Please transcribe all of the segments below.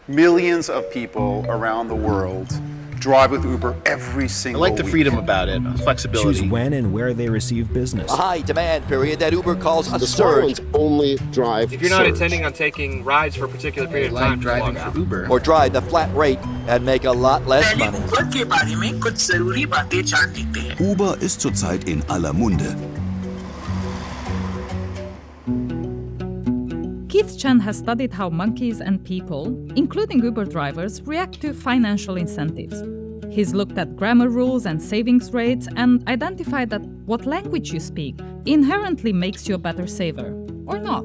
Millions of people around the world drive with Uber every I single like the week. freedom about it, flexibility. Choose when and where they receive business. A high demand period that Uber calls a The smart surge, ones only drive If you're not surge. intending on taking rides for a particular period of like time, driving log out. for Uber. or drive the flat rate and make a lot less money. Uber ist zurzeit in aller Munde. Keith Chen has studied how monkeys and people, including Uber drivers, react to financial incentives. He's looked at grammar rules and savings rates and identified that what language you speak inherently makes you a better saver, or not.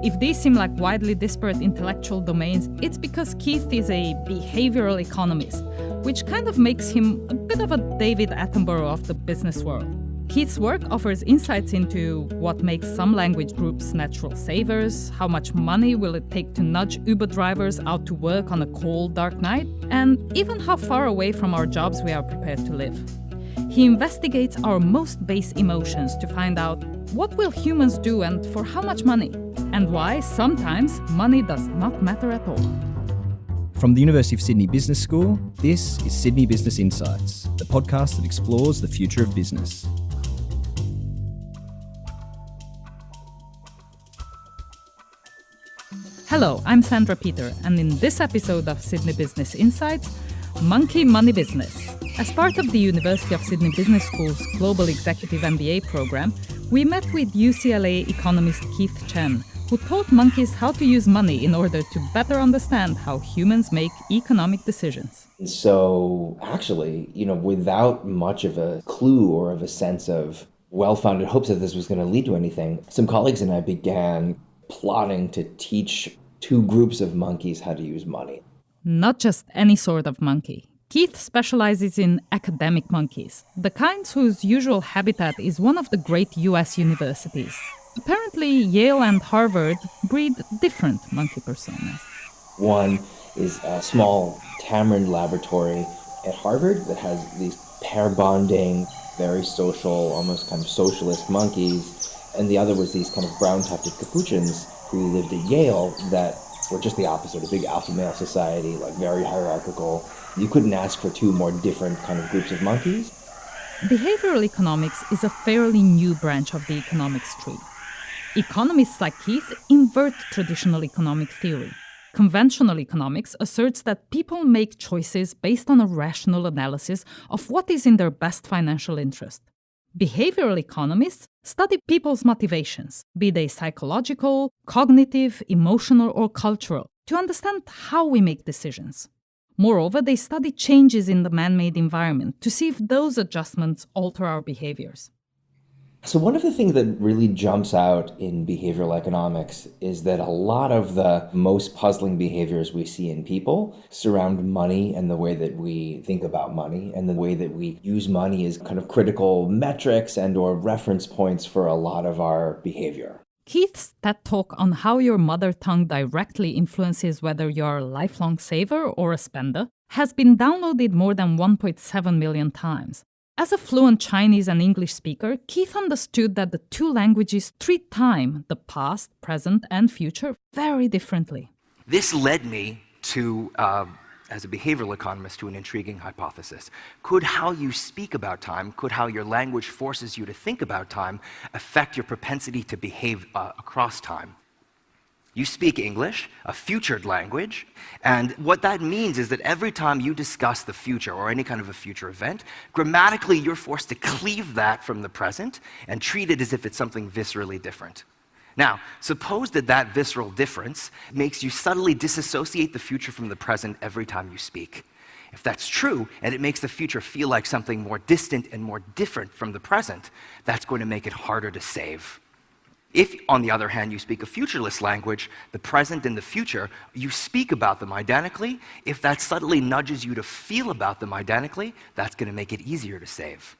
If these seem like widely disparate intellectual domains, it's because Keith is a behavioral economist, which kind of makes him a bit of a David Attenborough of the business world. Keith's work offers insights into what makes some language groups natural savers, how much money will it take to nudge Uber drivers out to work on a cold, dark night, and even how far away from our jobs we are prepared to live. He investigates our most base emotions to find out what will humans do and for how much money, and why sometimes money does not matter at all. From the University of Sydney Business School, this is Sydney Business Insights, the podcast that explores the future of business. Hello, I'm Sandra Peter, and in this episode of Sydney Business Insights, Monkey Money Business. As part of the University of Sydney Business School's Global Executive MBA program, we met with UCLA economist Keith Chen, who taught monkeys how to use money in order to better understand how humans make economic decisions. So actually, without much of a clue or of a sense of well-founded hopes that this was going to lead to anything, some colleagues and I began plotting to teach two groups of monkeys how to use money. Not just any sort of monkey. Keith specializes in academic monkeys, the kinds whose usual habitat is one of the great US universities. Apparently, Yale and Harvard breed different monkey personas. One is a small Tamarind laboratory at Harvard that has these pair bonding, very social, almost kind of socialist monkeys. And the other was these kind of brown-tufted capuchins who lived at Yale that were just the opposite, a big alpha male society, like very hierarchical. You couldn't ask for two more different kind of groups of monkeys. Behavioral economics is a fairly new branch of the economics tree. Economists like Keith invert traditional economic theory. Conventional economics asserts that people make choices based on a rational analysis of what is in their best financial interest. Behavioral economists study people's motivations, be they psychological, cognitive, emotional, or cultural, to understand how we make decisions. Moreover, they study changes in the man-made environment to see if those adjustments alter our behaviors. So one of the things that really jumps out in behavioral economics is that a lot of the most puzzling behaviors we see in people surround money and the way that we think about money and the way that we use money as kind of critical metrics and or reference points for a lot of our behavior. Keith's TED Talk on how your mother tongue directly influences whether you're a lifelong saver or a spender has been downloaded more than 1.7 million times. As a fluent Chinese and English speaker, Keith understood that the two languages treat time, the past, present, and future, very differently. This led me to, as a behavioral economist, to an intriguing hypothesis. Could how you speak about time, could how your language forces you to think about time, affect your propensity to behave across time? You speak English, a futured language, and what that means is that every time you discuss the future or any kind of a future event, grammatically you're forced to cleave that from the present and treat it as if it's something viscerally different. Now, suppose that visceral difference makes you subtly disassociate the future from the present every time you speak. If that's true, and it makes the future feel like something more distant and more different from the present, that's going to make it harder to save. If, on the other hand, you speak a futureless language, the present and the future, you speak about them identically. If that subtly nudges you to feel about them identically, that's going to make it easier to save.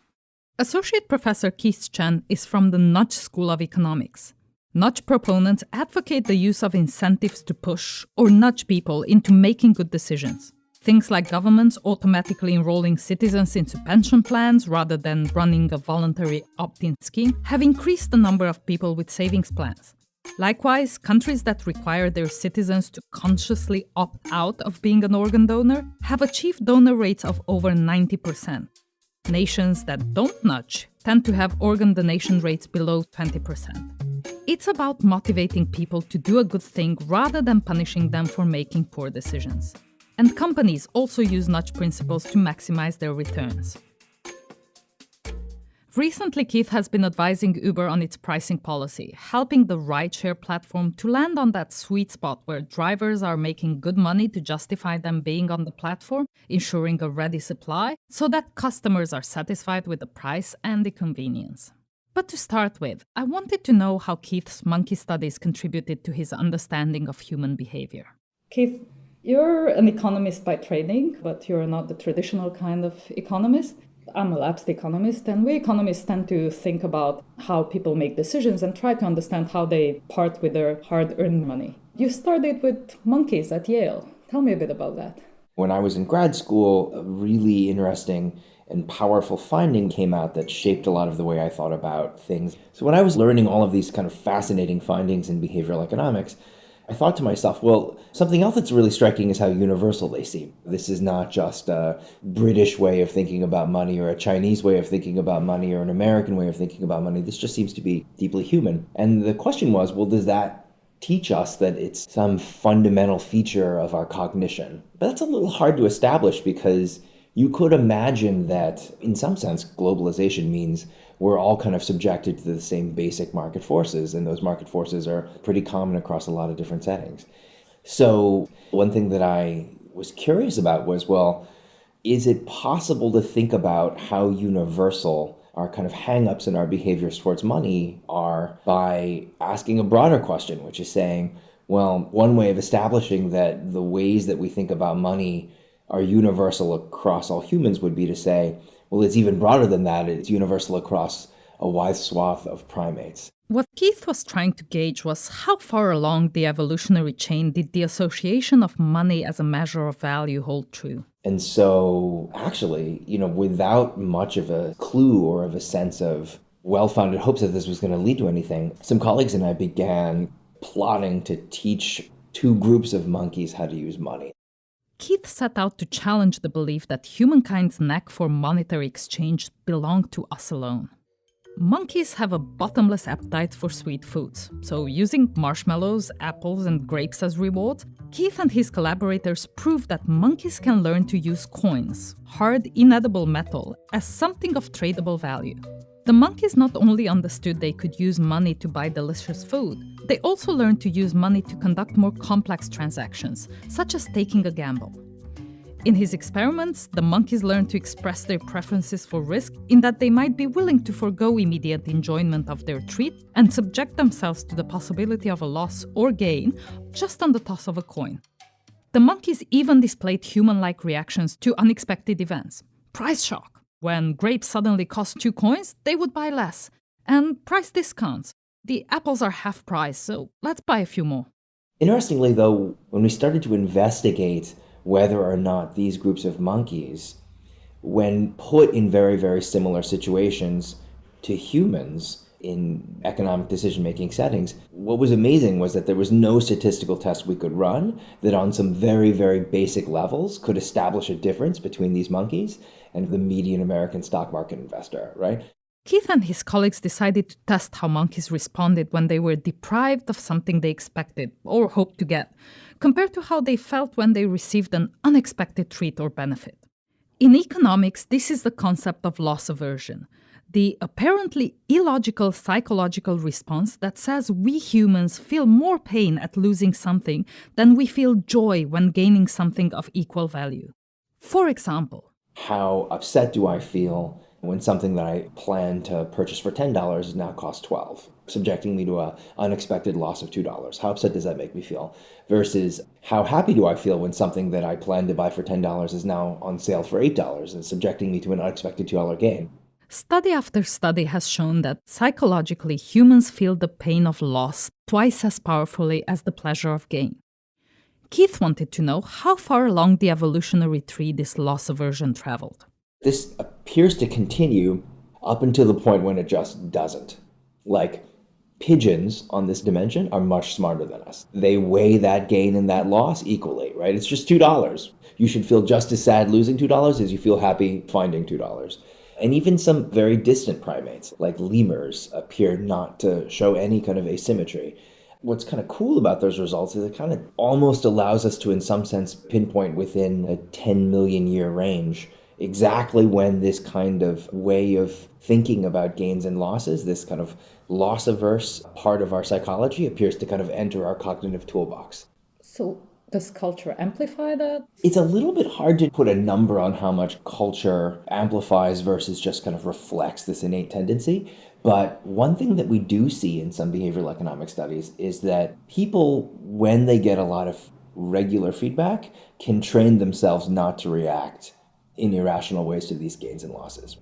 Associate Professor Keith Chen is from the Nudge School of Economics. Nudge proponents advocate the use of incentives to push or nudge people into making good decisions. Things like governments automatically enrolling citizens into pension plans rather than running a voluntary opt-in scheme have increased the number of people with savings plans. Likewise, countries that require their citizens to consciously opt out of being an organ donor have achieved donor rates of over 90%. Nations that don't nudge tend to have organ donation rates below 20%. It's about motivating people to do a good thing rather than punishing them for making poor decisions. And companies also use nudge principles to maximize their returns. Recently, Keith has been advising Uber on its pricing policy, helping the rideshare platform to land on that sweet spot where drivers are making good money to justify them being on the platform, ensuring a ready supply, so that customers are satisfied with the price and the convenience. But to start with, I wanted to know how Keith's monkey studies contributed to his understanding of human behavior. Keith, you're an economist by training, but you're not the traditional kind of economist. I'm a lapsed economist, and we economists tend to think about how people make decisions and try to understand how they part with their hard-earned money. You studied with monkeys at Yale. Tell me a bit about that. When I was in grad school, a really interesting and powerful finding came out that shaped a lot of the way I thought about things. So when I was learning all of these kind of fascinating findings in behavioral economics, I thought to myself, well, something else that's really striking is how universal they seem. This is not just a British way of thinking about money or a Chinese way of thinking about money or an American way of thinking about money. This just seems to be deeply human. And the question was, well, does that teach us that it's some fundamental feature of our cognition? But that's a little hard to establish because you could imagine that, in some sense, globalization means we're all kind of subjected to the same basic market forces, and those market forces are pretty common across a lot of different settings. So one thing that I was curious about was, well, is it possible to think about how universal our kind of hang-ups in our behaviors towards money are by asking a broader question, which is saying, well, one way of establishing that the ways that we think about money are universal across all humans would be to say, well, it's even broader than that. It's universal across a wide swath of primates. What Keith was trying to gauge was how far along the evolutionary chain did the association of money as a measure of value hold true. And so actually, without much of a clue or of a sense of well-founded hopes that this was going to lead to anything, some colleagues and I began plotting to teach two groups of monkeys how to use money. Keith set out to challenge the belief that humankind's knack for monetary exchange belonged to us alone. Monkeys have a bottomless appetite for sweet foods, so using marshmallows, apples, and grapes as rewards, Keith and his collaborators proved that monkeys can learn to use coins, hard, inedible metal, as something of tradable value. The monkeys not only understood they could use money to buy delicious food, they also learned to use money to conduct more complex transactions, such as taking a gamble. In his experiments, the monkeys learned to express their preferences for risk in that they might be willing to forego immediate enjoyment of their treat and subject themselves to the possibility of a loss or gain just on the toss of a coin. The monkeys even displayed human-like reactions to unexpected events. Price shock. When grapes suddenly cost 2 coins, they would buy less. And price discounts. The apples are half price, so let's buy a few more. Interestingly, though, when we started to investigate whether or not these groups of monkeys, when put in very, very similar situations to humans in economic decision-making settings, what was amazing was that there was no statistical test we could run that on some very, very basic levels could establish a difference between these monkeys and the median American stock market investor, right? Keith and his colleagues decided to test how monkeys responded when they were deprived of something they expected or hoped to get, compared to how they felt when they received an unexpected treat or benefit. In economics, this is the concept of loss aversion, the apparently illogical psychological response that says we humans feel more pain at losing something than we feel joy when gaining something of equal value. For example, how upset do I feel when something that I planned to purchase for $10 now costs $12, subjecting me to an unexpected loss of $2? How upset does that make me feel? Versus how happy do I feel when something that I planned to buy for $10 is now on sale for $8 and subjecting me to an unexpected $2 gain? Study after study has shown that psychologically humans feel the pain of loss twice as powerfully as the pleasure of gain. Keith wanted to know how far along the evolutionary tree this loss aversion traveled. This appears to continue up until the point when it just doesn't. Like, pigeons on this dimension are much smarter than us. They weigh that gain and that loss equally, right? It's just $2. You should feel just as sad losing $2 as you feel happy finding $2. And even some very distant primates, like lemurs, appear not to show any kind of asymmetry. What's kind of cool about those results is it kind of almost allows us to, in some sense, pinpoint within a 10 million year range exactly when this kind of way of thinking about gains and losses, this kind of loss-averse part of our psychology, appears to kind of enter our cognitive toolbox. So does culture amplify that? It's a little bit hard to put a number on how much culture amplifies versus just kind of reflects this innate tendency. But one thing that we do see in some behavioral economic studies is that people, when they get a lot of regular feedback, can train themselves not to react in irrational ways to these gains and losses.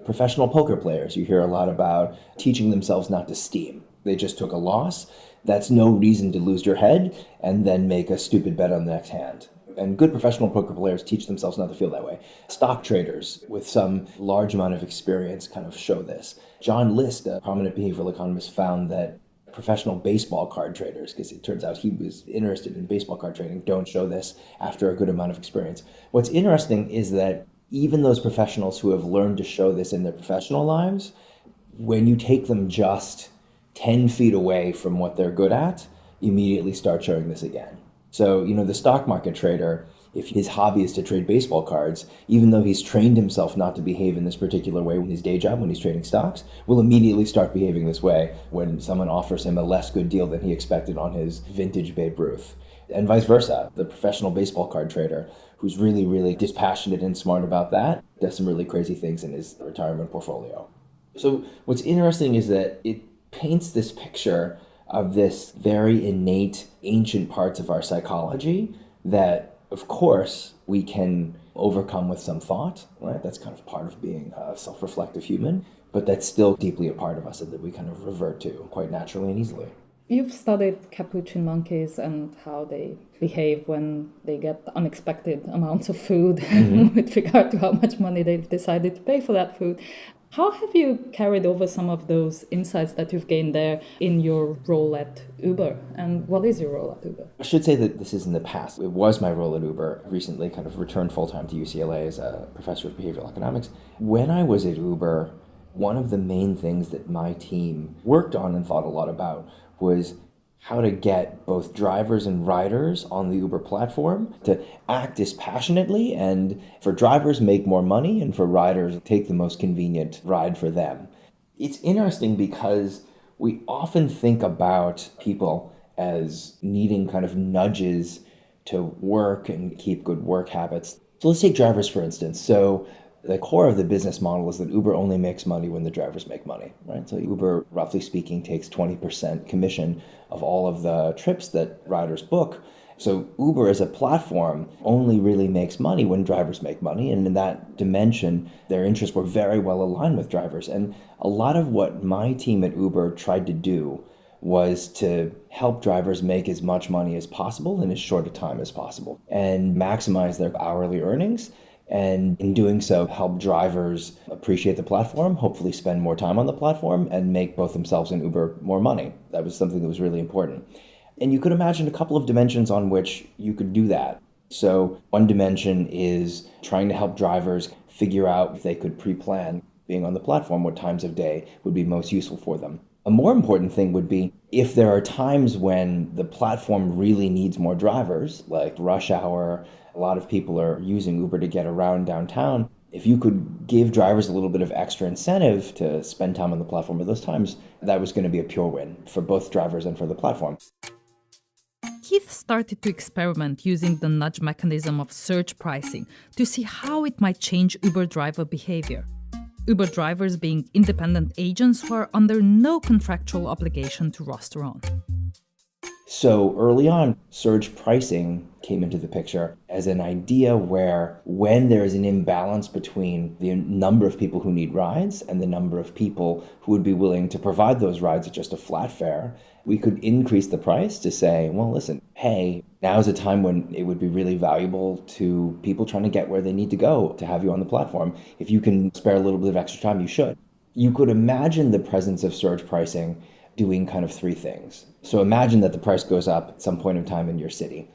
Professional poker players, you hear a lot about teaching themselves not to steam. They just took a loss. That's no reason to lose your head and then make a stupid bet on the next hand. And good professional poker players teach themselves not to feel that way. Stock traders with some large amount of experience kind of show this. John List, a prominent behavioral economist, found that professional baseball card traders, because it turns out he was interested in baseball card trading, don't show this after a good amount of experience. What's interesting is that even those professionals who have learned to show this in their professional lives, when you take them just 10 feet away from what they're good at, immediately start showing this again. So, the stock market trader, if his hobby is to trade baseball cards, even though he's trained himself not to behave in this particular way in his day job when he's trading stocks, will immediately start behaving this way when someone offers him a less good deal than he expected on his vintage Babe Ruth. And vice versa. The professional baseball card trader, who's really, really dispassionate and smart about that, does some really crazy things in his retirement portfolio. So what's interesting is that it paints this picture of this very innate, ancient parts of our psychology that, of course, we can overcome with some thought, right? That's kind of part of being a self-reflective human, but that's still deeply a part of us and that we kind of revert to quite naturally and easily. You've studied capuchin monkeys and how they behave when they get unexpected amounts of food with regard to how much money they've decided to pay for that food. How have you carried over some of those insights that you've gained there in your role at Uber? And what is your role at Uber? I should say that this is in the past. It was my role at Uber. I recently kind of returned full-time to UCLA as a professor of behavioral economics. When I was at Uber, one of the main things that my team worked on and thought a lot about was how to get both drivers and riders on the Uber platform to act dispassionately and for drivers make more money and for riders take the most convenient ride for them. It's interesting because we often think about people as needing kind of nudges to work and keep good work habits. So let's take drivers, for instance. So the core of the business model is that Uber only makes money when the drivers make money, right? So Uber, roughly speaking, takes 20% commission of all of the trips that riders book. So Uber as a platform only really makes money when drivers make money. And in that dimension, their interests were very well aligned with drivers. And a lot of what my team at Uber tried to do was to help drivers make as much money as possible in as short a time as possible and maximize their hourly earnings. And in doing so, help drivers appreciate the platform, hopefully spend more time on the platform, and make both themselves and Uber more money. That was something that was really important. And you could imagine a couple of dimensions on which you could do that. So one dimension is trying to help drivers figure out if they could pre-plan being on the platform, what times of day would be most useful for them. A more important thing would be if there are times when the platform really needs more drivers, like rush hour, a lot of people are using Uber to get around downtown. If you could give drivers a little bit of extra incentive to spend time on the platform at those times, that was going to be a pure win for both drivers and for the platform. Keith started to experiment using the nudge mechanism of surge pricing to see how it might change Uber driver behavior. Uber drivers being independent agents who are under no contractual obligation to roster on. So early on, surge pricing came into the picture as an idea where when there is an imbalance between the number of people who need rides and the number of people who would be willing to provide those rides at just a flat fare, we could increase the price to say, well, listen, hey, now's a time when it would be really valuable to people trying to get where they need to go to have you on the platform. If you can spare a little bit of extra time, you should. You could imagine the presence of surge pricing doing kind of three things. So imagine that the price goes up at some point in time in your city.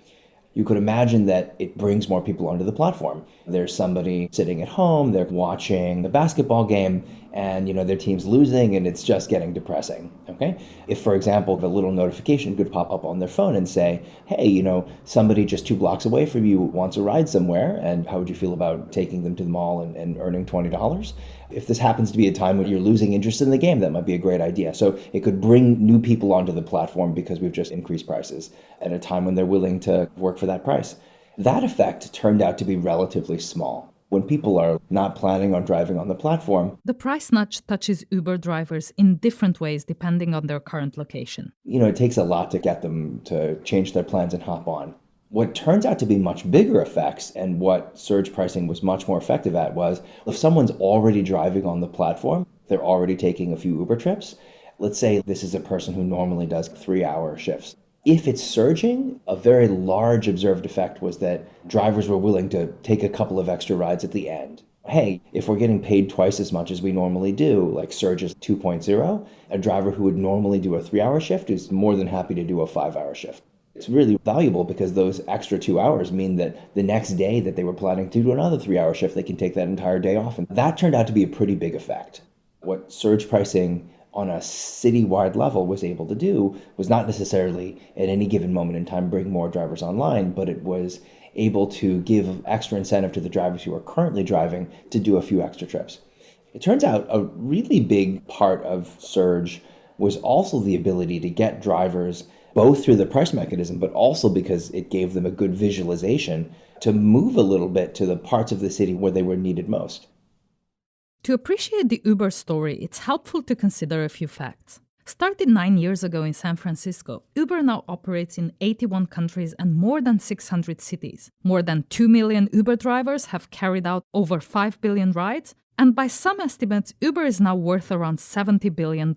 You could imagine that it brings more people onto the platform. There's somebody sitting at home, they're watching the basketball game, and their team's losing and it's just getting depressing. Okay? If, for example, a little notification could pop up on their phone and say, hey, somebody just 2 blocks away from you wants a ride somewhere, and how would you feel about taking them to the mall and earning $20? If this happens to be a time when you're losing interest in the game, that might be a great idea. So it could bring new people onto the platform because we've just increased prices at a time when they're willing to work for that price. That effect turned out to be relatively small. When people are not planning on driving on the platform, The price nudge touches Uber drivers in different ways depending on their current location. it takes a lot to get them to change their plans and hop on. What turns out to be much bigger effects, and what surge pricing was much more effective at, was if someone's already driving on the platform, they're already taking a few Uber trips. Let's say this is a person who normally does 3-hour shifts. If it's surging, a very large observed effect was that drivers were willing to take a couple of extra rides at the end. Hey, if we're getting paid twice as much as we normally do, like surge is 2.0, a driver who would normally do a 3-hour shift is more than happy to do a 5-hour shift. It's really valuable because those extra 2 hours mean that the next day that they were planning to do another 3-hour shift, they can take that entire day off. And that turned out to be a pretty big effect. What surge pricing on a citywide level was able to do was not necessarily at any given moment in time bring more drivers online, but it was able to give extra incentive to the drivers who are currently driving to do a few extra trips. It turns out a really big part of surge was also the ability to get drivers, both through the price mechanism, but also because it gave them a good visualization, to move a little bit to the parts of the city where they were needed most. To appreciate the Uber story, it's helpful to consider a few facts. Started 9 years ago in San Francisco, Uber now operates in 81 countries and more than 600 cities. More than 2 million Uber drivers have carried out over 5 billion rides, and by some estimates, Uber is now worth around $70 billion.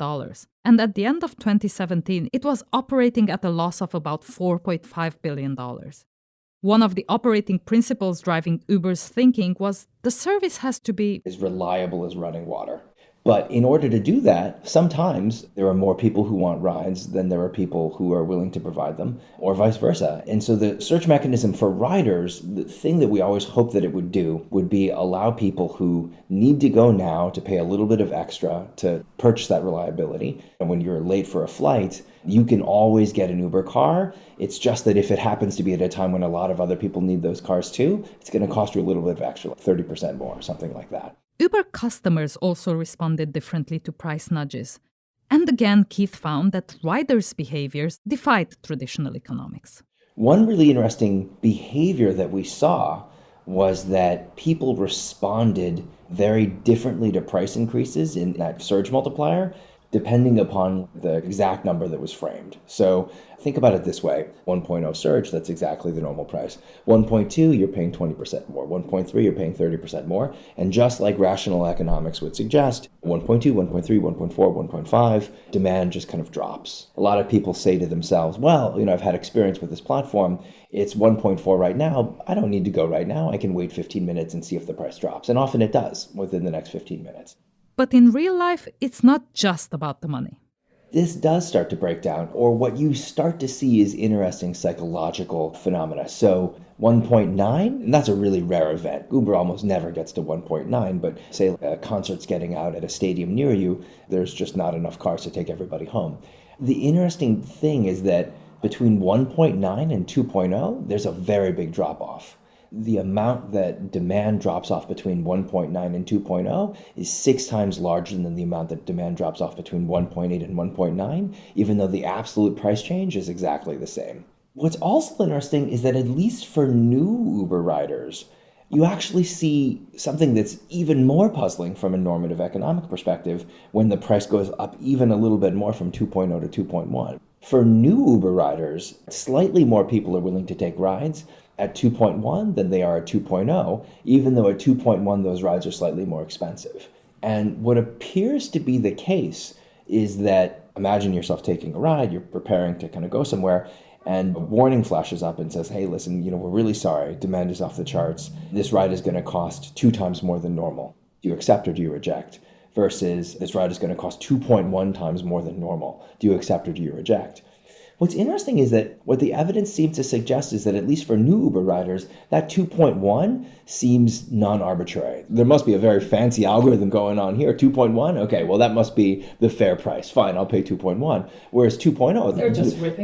And at the end of 2017, it was operating at a loss of about $4.5 billion. One of the operating principles driving Uber's thinking was the service has to be as reliable as running water. But in order to do that, sometimes there are more people who want rides than there are people who are willing to provide them, or vice versa. And so the search mechanism for riders, the thing that we always hope that it would do, would be allow people who need to go now to pay a little bit of extra to purchase that reliability. And when you're late for a flight, you can always get an Uber car. It's just that if it happens to be at a time when a lot of other people need those cars too, it's going to cost you a little bit of extra, like 30% more, something like that. Uber customers also responded differently to price nudges. And again, Keith found that riders' behaviors defied traditional economics. One really interesting behavior that we saw was that people responded very differently to price increases in that surge multiplier, depending upon the exact number that was framed. So think about it this way. 1.0 surge, that's exactly the normal price. 1.2, you're paying 20% more. 1.3, you're paying 30% more. And just like rational economics would suggest, 1.2, 1.3, 1.4, 1.5, demand just kind of drops. A lot of people say to themselves, well, I've had experience with this platform. It's 1.4 right now. I don't need to go right now. I can wait 15 minutes and see if the price drops. And often it does within the next 15 minutes. But in real life, it's not just about the money. This does start to break down, or what you start to see is interesting psychological phenomena. So 1.9, and that's a really rare event. Uber almost never gets to 1.9, but say a concert's getting out at a stadium near you, there's just not enough cars to take everybody home. The interesting thing is that between 1.9 and 2.0, there's a very big drop-off. The amount that demand drops off between 1.9 and 2.0 is 6 times larger than the amount that demand drops off between 1.8 and 1.9, even though the absolute price change is exactly the same. What's also interesting is that at least for new Uber riders, you actually see something that's even more puzzling from a normative economic perspective when the price goes up even a little bit more from 2.0 to 2.1. For new Uber riders, slightly more people are willing to take rides at 2.1 than they are at 2.0, even though at 2.1 those rides are slightly more expensive. And what appears to be the case is that, imagine yourself taking a ride, you're preparing to kind of go somewhere, and a warning flashes up and says, hey, listen, we're really sorry, demand is off the charts. This ride is going to cost 2 times more than normal. Do you accept or do you reject? versus this ride is going to cost 2.1 times more than normal. Do you accept or do you reject? What's interesting is that what the evidence seems to suggest is that at least for new Uber riders, that 2.1 seems non-arbitrary. There must be a very fancy algorithm going on here. 2.1? Okay, well, that must be the fair price. Fine, I'll pay 2.1. Whereas 2.0,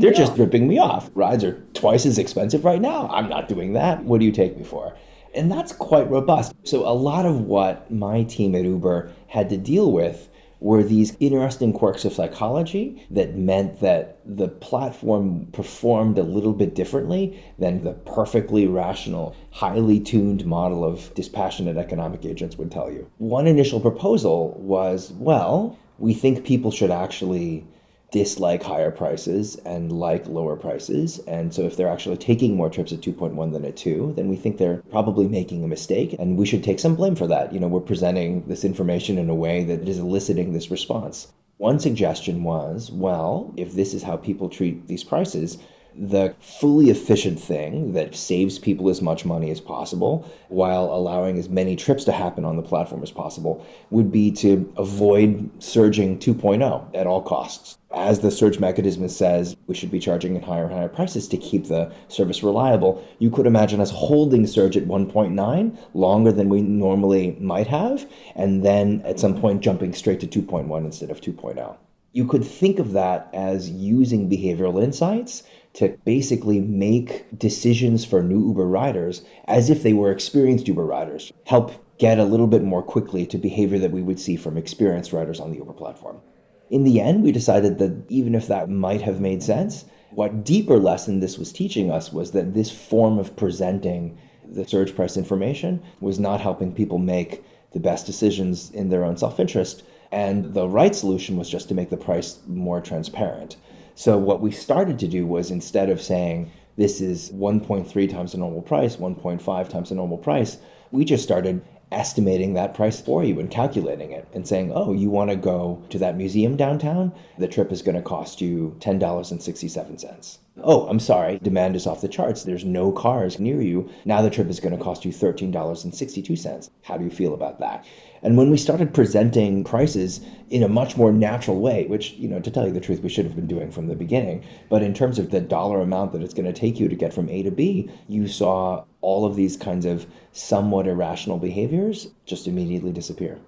they're just ripping me off. Rides are twice as expensive right now. I'm not doing that. What do you take me for? And that's quite robust. So a lot of what my team at Uber had to deal with were these interesting quirks of psychology that meant that the platform performed a little bit differently than the perfectly rational, highly tuned model of dispassionate economic agents would tell you. One initial proposal was, well, we think people should actually dislike higher prices and like lower prices. And so if they're actually taking more trips at 2.1 than at 2, then we think they're probably making a mistake and we should take some blame for that. We're presenting this information in a way that is eliciting this response. One suggestion was, well, if this is how people treat these prices, the fully efficient thing that saves people as much money as possible while allowing as many trips to happen on the platform as possible would be to avoid surging 2.0 at all costs. As the surge mechanism says, we should be charging at higher and higher prices to keep the service reliable. You could imagine us holding surge at 1.9 longer than we normally might have, and then at some point jumping straight to 2.1 instead of 2.0. You could think of that as using behavioral insights to basically make decisions for new Uber riders as if they were experienced Uber riders, help get a little bit more quickly to behavior that we would see from experienced riders on the Uber platform. In the end, we decided that even if that might have made sense, what deeper lesson this was teaching us was that this form of presenting the surge price information was not helping people make the best decisions in their own self-interest, and the right solution was just to make the price more transparent. So what we started to do was, instead of saying this is 1.3 times the normal price, 1.5 times the normal price, we just started estimating that price for you and calculating it and saying, oh, you want to go to that museum downtown? The trip is going to cost you $10.67. Oh, I'm sorry, demand is off the charts. There's no cars near you. Now the trip is going to cost you $13.62. How do you feel about that? And when we started presenting prices in a much more natural way, which, to tell you the truth, we should have been doing from the beginning, but in terms of the dollar amount that it's going to take you to get from A to B, you saw all of these kinds of somewhat irrational behaviors just immediately disappear.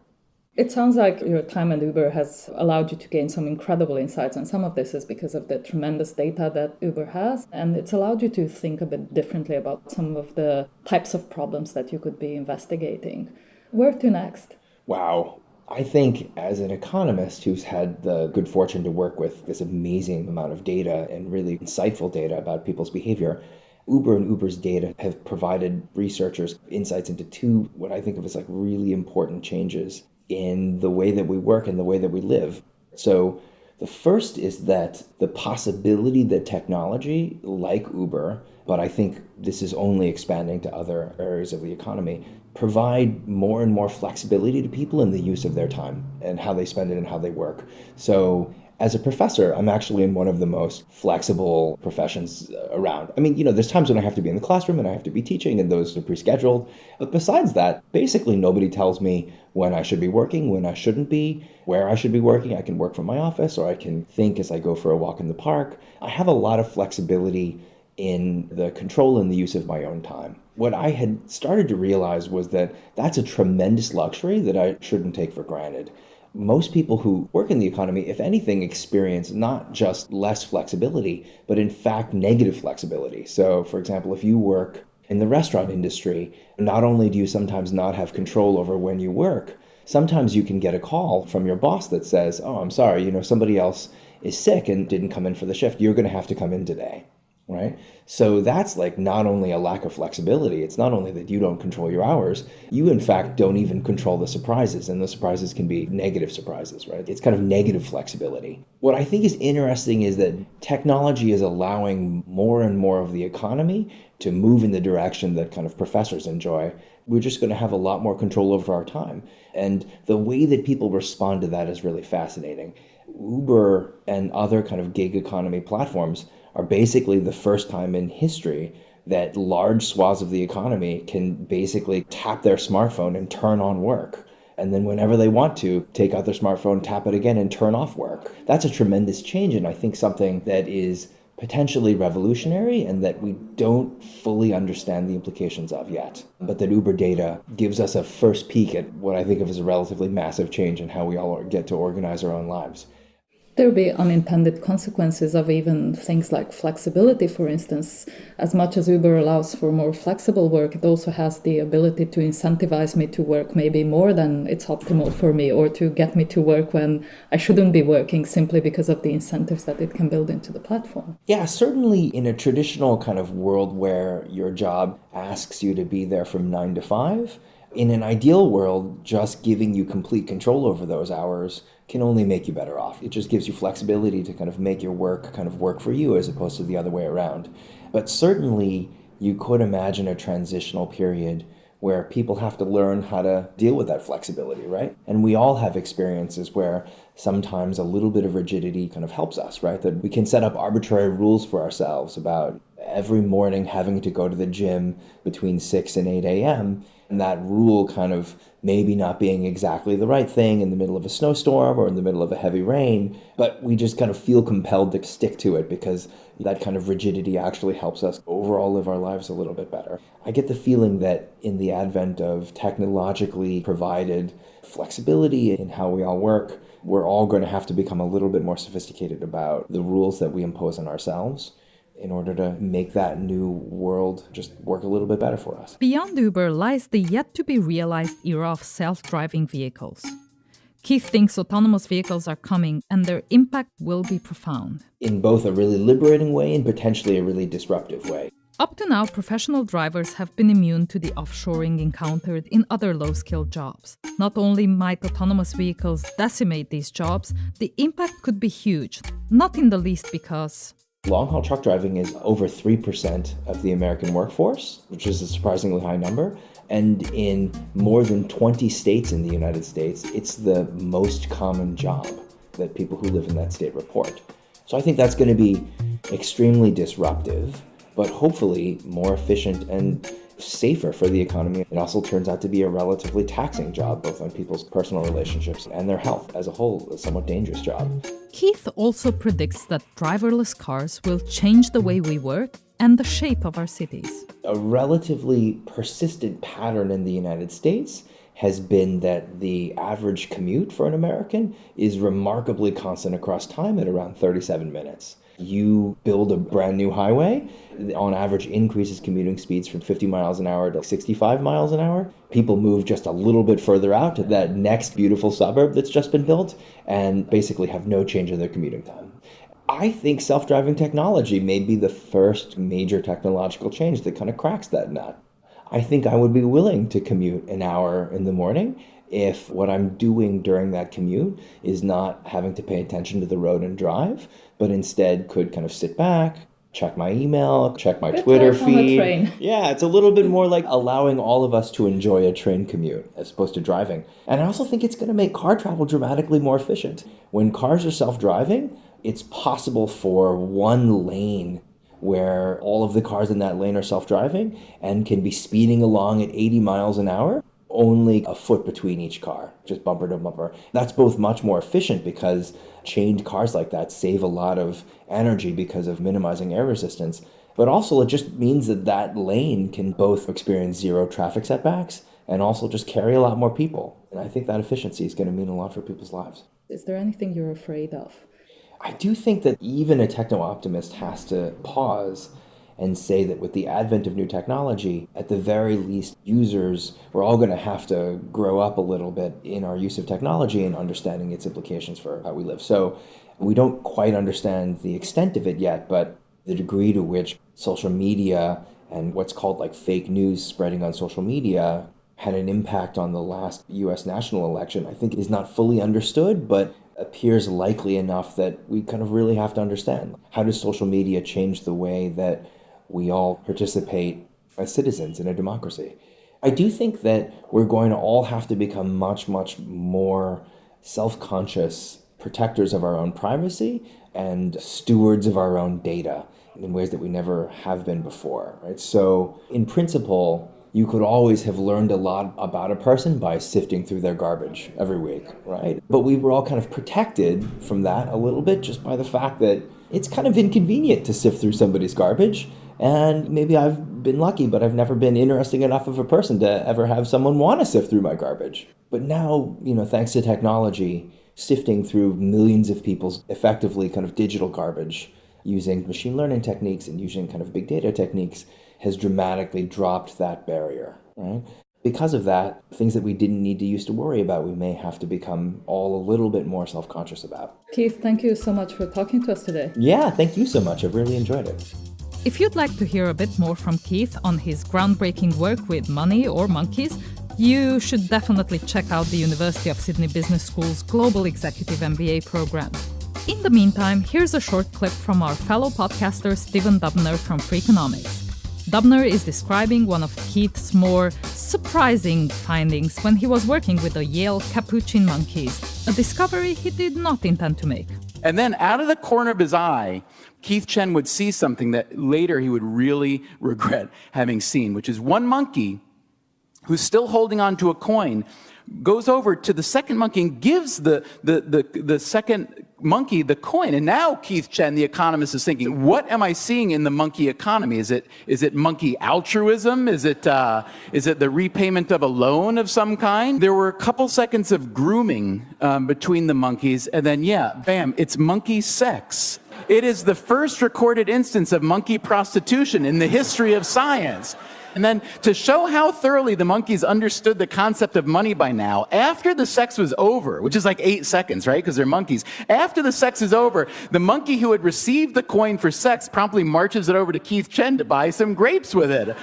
It sounds like your time at Uber has allowed you to gain some incredible insights, and some of this is because of the tremendous data that Uber has, and it's allowed you to think a bit differently about some of the types of problems that you could be investigating. Where to next? Wow. I think as an economist who's had the good fortune to work with this amazing amount of data and really insightful data about people's behavior, Uber and Uber's data have provided researchers insights into two, what I think of as like really important changes in the way that we work and the way that we live. So the first is that the possibility that technology like Uber, but I think this is only expanding to other areas of the economy, provide more and more flexibility to people in the use of their time and how they spend it and how they work. So as a professor, I'm actually in one of the most flexible professions around. I mean, there's times when I have to be in the classroom and I have to be teaching, and those are pre-scheduled. But besides that, basically nobody tells me when I should be working, when I shouldn't be, where I should be working. I can work from my office, or I can think as I go for a walk in the park. I have a lot of flexibility in the control and the use of my own time. What I had started to realize was that that's a tremendous luxury that I shouldn't take for granted. Most people who work in the economy, if anything, experience not just less flexibility, but in fact negative flexibility. So, for example, if you work in the restaurant industry, not only do you sometimes not have control over when you work, sometimes you can get a call from your boss that says, oh, I'm sorry, somebody else is sick and didn't come in for the shift. You're going to have to come in today. Right? So that's like not only a lack of flexibility, it's not only that you don't control your hours, you in fact don't even control the surprises, and the surprises can be negative surprises, right? It's kind of negative flexibility. What I think is interesting is that technology is allowing more and more of the economy to move in the direction that kind of professors enjoy. We're just going to have a lot more control over our time. And the way that people respond to that is really fascinating. Uber and other kind of gig economy platforms are basically the first time in history that large swaths of the economy can basically tap their smartphone and turn on work. and then whenever they want to, take out their smartphone, tap it again, and turn off work. That's a tremendous change, and I think something that is potentially revolutionary and that we don't fully understand the implications of yet. But that Uber data gives us a first peek at what I think of as a relatively massive change in how we all get to organize our own lives. There will be unintended consequences of even things like flexibility, for instance. As much as Uber allows for more flexible work, it also has the ability to incentivize me to work maybe more than it's optimal for me, or to get me to work when I shouldn't be working simply because of the incentives that it can build into the platform. Yeah, certainly in a traditional kind of world where your job asks you to be there from 9 to 5, in an ideal world, just giving you complete control over those hours can only make you better off. It just gives you flexibility to kind of make your work kind of work for you as opposed to the other way around. But certainly you could imagine a transitional period where people have to learn how to deal with that flexibility, right? And we all have experiences where sometimes a little bit of rigidity kind of helps us, right? That we can set up arbitrary rules for ourselves about every morning having to go to the gym between 6 and 8 a.m., and that rule kind of maybe not being exactly the right thing in the middle of a snowstorm or in the middle of a heavy rain, but we just kind of feel compelled to stick to it because that kind of rigidity actually helps us overall live our lives a little bit better. I get the feeling that in the advent of technologically provided flexibility in how we all work, we're all going to have to become a little bit more sophisticated about the rules that we impose on ourselves in order to make that new world just work a little bit better for us. Beyond Uber lies the yet-to-be-realized era of self-driving vehicles. Keith thinks autonomous vehicles are coming and their impact will be profound. In both a really liberating way and potentially a really disruptive way. Up to now, professional drivers have been immune to the offshoring encountered in other low-skilled jobs. Not only might autonomous vehicles decimate these jobs, the impact could be huge, not in the least because long-haul truck driving is over 3% of the American workforce, which is a surprisingly high number. And in more than 20 states in the United States, it's the most common job that people who live in that state report. So I think that's going to be extremely disruptive, but hopefully more efficient and safer for the economy. It also turns out to be a relatively taxing job, both on people's personal relationships and their health as a whole, a somewhat dangerous job. Keith also predicts that driverless cars will change the way we work and the shape of our cities. A relatively persistent pattern in the United States has been that the average commute for an American is remarkably constant across time at around 37 minutes. You build a brand new highway, on average increases commuting speeds from 50 miles an hour to 65 miles an hour. People move just a little bit further out to that next beautiful suburb that's just been built and basically have no change in their commuting time. I think self-driving technology may be the first major technological change that kind of cracks that nut. I think I would be willing to commute an hour in the morning if what I'm doing during that commute is not having to pay attention to the road and drive, but instead could kind of sit back, check my email, check my Twitter feed. Yeah, it's a little bit more like allowing all of us to enjoy a train commute as opposed to driving. And I also think it's going to make car travel dramatically more efficient. When cars are self-driving, it's possible for one lane where all of the cars in that lane are self-driving and can be speeding along at 80 miles an hour, only a foot between each car, just bumper to bumper. That's both much more efficient because chained cars like that save a lot of energy because of minimizing air resistance. But also it just means that that lane can both experience zero traffic setbacks and also just carry a lot more people. And I think that efficiency is going to mean a lot for people's lives. Is there anything you're afraid of? I do think that even a techno-optimist has to pause and say that with the advent of new technology, at the very least, users, we're all going to have to grow up a little bit in our use of technology and understanding its implications for how we live. So we don't quite understand the extent of it yet, but the degree to which social media and what's called like fake news spreading on social media had an impact on the last US national election, I think is not fully understood, but appears likely enough that we kind of really have to understand. How does social media change the way that we all participate as citizens in a democracy? I do think that we're going to all have to become much, much more self-conscious protectors of our own privacy and stewards of our own data in ways that we never have been before, right? So in principle, you could always have learned a lot about a person by sifting through their garbage every week, right? But we were all kind of protected from that a little bit just by the fact that it's kind of inconvenient to sift through somebody's garbage. And maybe I've been lucky, but I've never been interesting enough of a person to ever have someone want to sift through my garbage. But now, thanks to technology, sifting through millions of people's effectively kind of digital garbage using machine learning techniques and using kind of big data techniques has dramatically dropped that barrier, right? Because of that, things that we didn't need to used to worry about, we may have to become all a little bit more self-conscious about. Keith, thank you so much for talking to us today. Yeah, thank you so much. I've really enjoyed it. If you'd like to hear a bit more from Keith on his groundbreaking work with money or monkeys, you should definitely check out the University of Sydney Business School's Global Executive MBA program. In the meantime, here's a short clip from our fellow podcaster Stephen Dubner from Freakonomics. Dubner is describing one of Keith's more surprising findings when he was working with the Yale capuchin monkeys, a discovery he did not intend to make. And then out of the corner of his eye, Keith Chen would see something that later he would really regret having seen, which is one monkey who's still holding on to a coin goes over to the second monkey and gives the second monkey the coin. And now Keith Chen, the economist, is thinking, what am I seeing in the monkey economy? Is it monkey altruism? Is it the repayment of a loan of some kind? There were a couple seconds of grooming between the monkeys, and then, bam, it's monkey sex. It is the first recorded instance of monkey prostitution in the history of science. And then to show how thoroughly the monkeys understood the concept of money by now, after the sex was over, which is like 8 seconds, right? Because they're monkeys. After the sex is over, the monkey who had received the coin for sex promptly marches it over to Keith Chen to buy some grapes with it.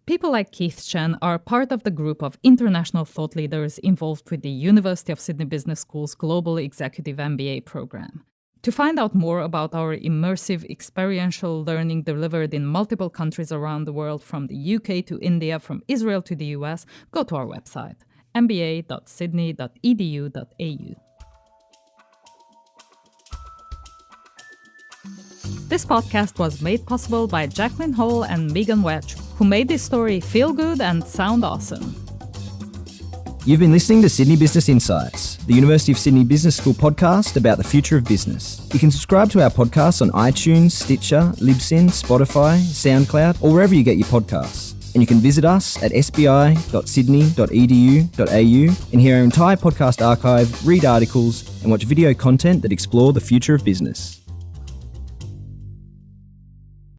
People like Keith Chen are part of the group of international thought leaders involved with the University of Sydney Business School's Global Executive MBA program. To find out more about our immersive experiential learning delivered in multiple countries around the world, from the UK to India, from Israel to the US, go to our website, mba.sydney.edu.au. This podcast was made possible by Jacqueline Hall and Megan Wedge, who made this story feel good and sound awesome. You've been listening to Sydney Business Insights, the University of Sydney Business School podcast about the future of business. You can subscribe to our podcast on iTunes, Stitcher, Libsyn, Spotify, SoundCloud, or wherever you get your podcasts. And you can visit us at sbi.sydney.edu.au and hear our entire podcast archive, read articles, and watch video content that explore the future of business.